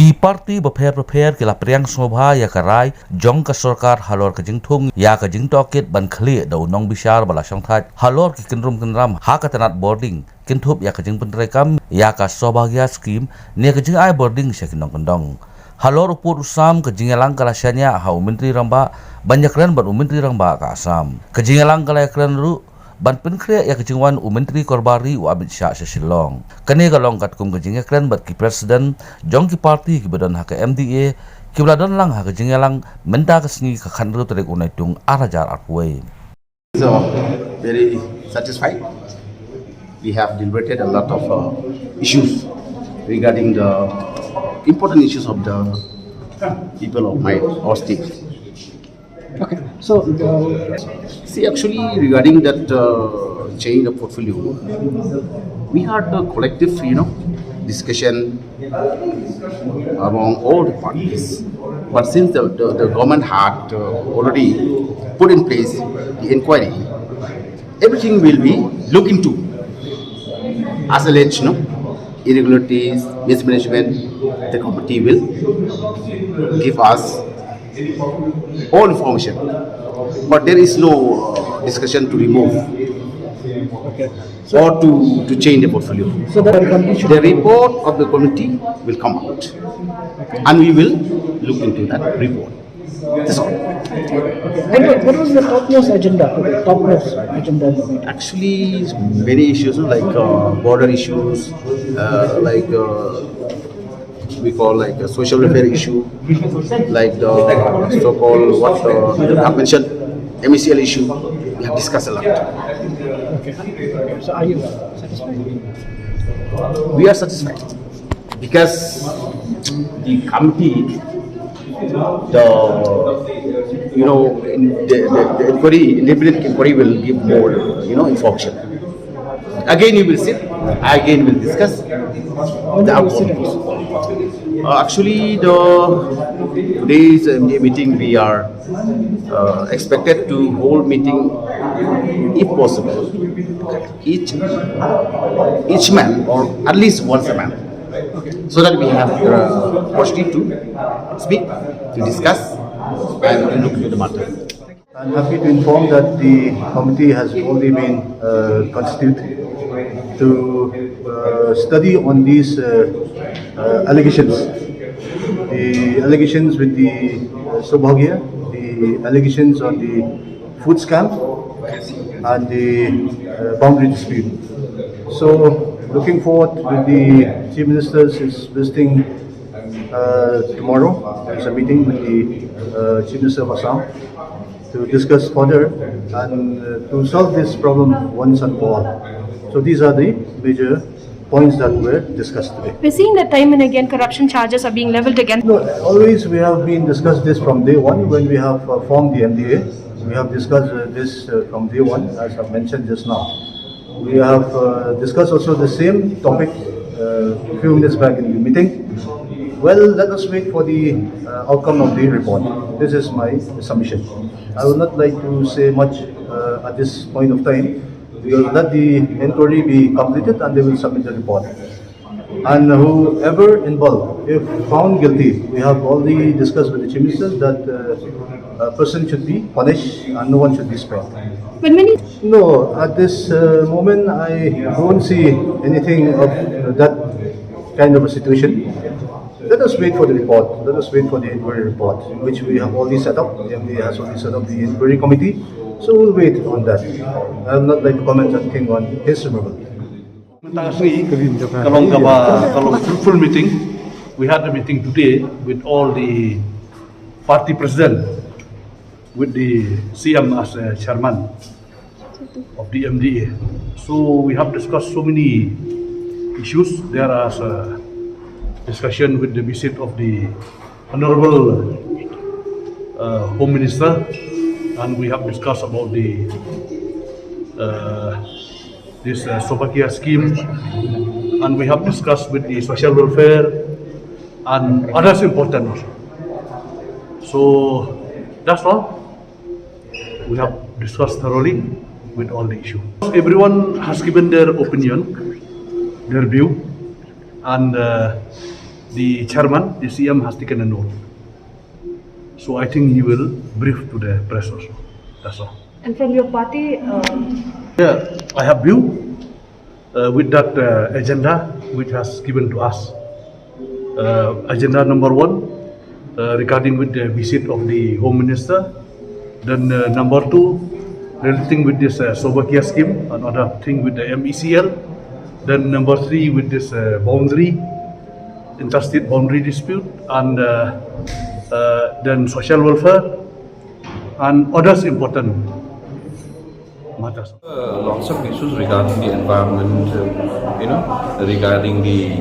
Di parti berper kila priang sobha ya karai jong ka sarkar halor ka jingthung ya ka jingtokit ban khli do nong bishar bala sangthat halor ki kinrum kinram ha ka tanat boarding kinthup ya ka jing penrekam ya ka sobhagya scheme ne ka jing ai boarding sekinong kendong halor upur usam ka jingelang kala syanya ha menteri ramba banyakran ban menteri ramba ka asam ka jingelang kala kran ru ban penkre ya kejingwan menteri korbari wa Amit Shah sesilong kane galong kat kum kejinga kren bat ki presiden jong ki parti ki badan ha ka MDA ki bladon lang ha kejingelang menta kesni ka khanru terek unai tung arajar arpuai. So very satisfied. We have deliberated a lot of issues regarding the important issues of the people of our state. Okay, so See, actually, regarding that change of portfolio, we had a collective, discussion among all the parties. But since the government had already put in place the inquiry, everything will be looked into. As alleged, irregularities, mismanagement, the committee will give us all information. But there is no discussion to remove or to change the portfolio. so the committee should The report of the committee will come out, and we will look into that report. That's all. And what was the topmost agenda today? Topmost agenda of the meeting? Actually, many issues like border issues, we call like a social welfare issue, like the so-called the mentioned MECL issue. We have discussed a lot. Okay. So are you satisfied? We are satisfied because the committee, the inquiry, independent inquiry will give more information. Again, you will sit. Again, we'll discuss the outcomes. Actually, today's meeting we are expected to hold meeting, if possible, each man or at least once a month, so that we have the opportunity to speak, to discuss, and to look into the matter. I'm happy to inform that the committee has already been constituted to study on these allegations. The allegations with the Sobhagya, the allegations on the food scam, and the boundary dispute. So, looking forward with the Chief Minister is visiting tomorrow. There's a meeting with the Chief Minister of Assam to discuss further and to solve this problem once and for all. So these are the major points that were discussed today. We're seeing that time and again corruption charges are being leveled against. No, always we have been discussed this from day one when we have formed the MDA. We have discussed this from day one, as I mentioned just now. We have discussed also the same topic a few minutes back in the meeting. Well, let us wait for the outcome of the report. This is my submission. I would not like to say much at this point of time. We will let the inquiry be completed and they will submit the report. And whoever involved, if found guilty, we have already discussed with the Chief Minister that a person should be punished and no one should be spared. But many No, at this moment I don't see anything of that kind of a situation. Let us wait for the report. Let us wait for the inquiry report, which we have already set up. The MDA has already set up the inquiry committee. So we'll wait on that. I would not like to comment anything on his removal. Kalau fruitful meeting, we had a meeting today with all the party president, with the CM as chairman of the MDA. So we have discussed so many issues. There is a discussion with the visit of the Honorable Home Minister, and we have discussed about the this Sobhagya scheme, and we have discussed with the social welfare and others important also. So that's all. We have discussed thoroughly with all the issues. Everyone has given their opinion, their view, and the chairman, the CM, has taken a note. So I think he will brief to the press also. That's all. And from your party, Yeah, I have view with that agenda which has given to us. Agenda number 1 regarding with the visit of the Home Minister. Then number 2 relating with this Sobakia scheme, another thing with the MECL. Then number 3 with this boundary, interstate boundary dispute, and then social welfare and others important matters. Lots of issues regarding the environment, regarding the.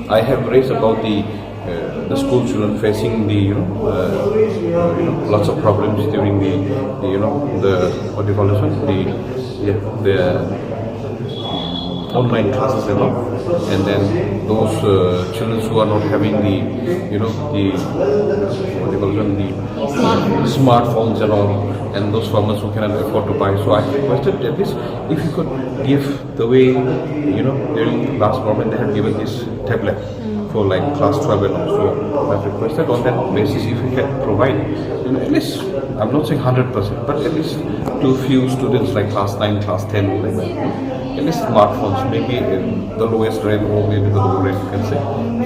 I have raised about the school children facing the lots of problems during the what do you call this one, the online classes and all, and then those children who are not having the what do you call it, the smartphones and all, and those farmers who cannot afford to buy. So I requested at least if you could give the way, during last government they had given this tablet for like class 12 and also I've requested on that basis if you can provide, at least, I'm not saying 100%, but at least to few students like class 9, class 10, like that, at least smartphones, maybe the lowest rate or maybe the low rate you can say.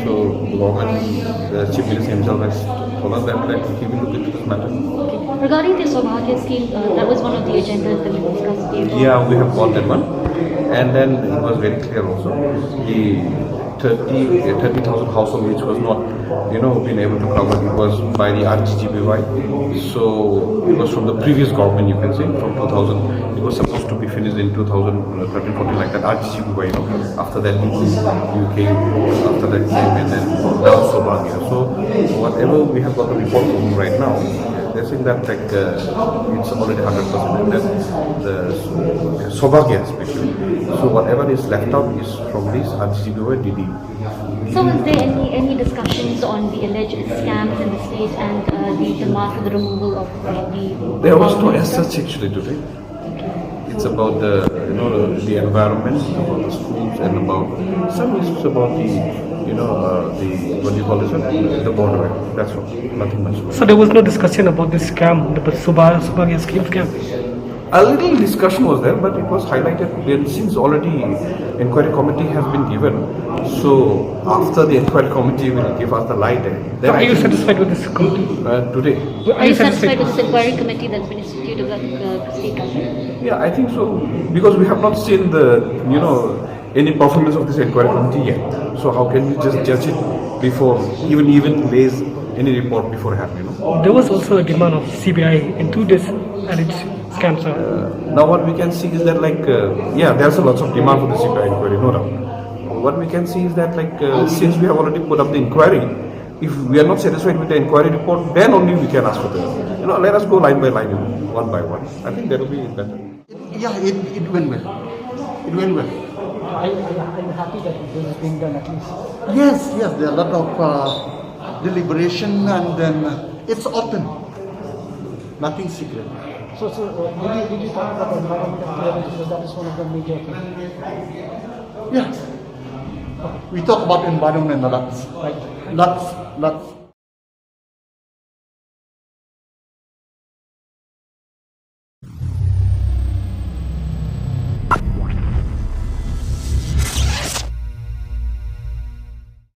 So the government, the Chief Minister himself has told us that he will look into this matter. Okay. Regarding the Sobhagya scheme, that was one of the agendas that we discussed here. Yeah, we have got that one. And then it was very clear also, the 30,000 household which was not, been able to cover, it was by the RGGBY. So it was from the previous government, you can say, from 2000. It was supposed to be finished in 2013-14 like that, RGGBY, After that, UK, after that came, and then now Sobhagya. So whatever we have got the report from right now, they're saying that it's already 100%, and then the Sobhagya especially. So whatever is left out is from this RGGBY DD. So was there any discussions on the alleged scams in the state and the demand for the removal of the... There was no as such actually today. It's about the environment, about the schools, and about some issues about the what do you call this one? The border. That's all. Nothing much. So there was no discussion about this scam, the Sobhagya scheme scam? A little discussion was there, but it was highlighted since already inquiry committee has been given. So after the inquiry committee will give us the light, then Are you satisfied with this committee? Today. Are you satisfied with this inquiry committee that's been instituted by the state government? Yeah, I think so, because we have not seen the any performance of this inquiry committee yet. So how can we just judge it before even raise any report beforehand? There was also a demand of CBI into this alleged scam, sir. Now what we can see is that there's a lot of demand for the CBI inquiry, no doubt. What we can see is that since we have already put up the inquiry, if we are not satisfied with the inquiry report, then only we can ask for the, let us go line by line, one by one. I think that will be better. Yeah, it went well. It went well. Are you happy that this is being done at least? Yes, there are a lot of deliberation, and then it's open. Nothing secret. So did you talk about the environment and clearance, because that is one of the major things? Yeah. We talk about environment lots. Right. Lots.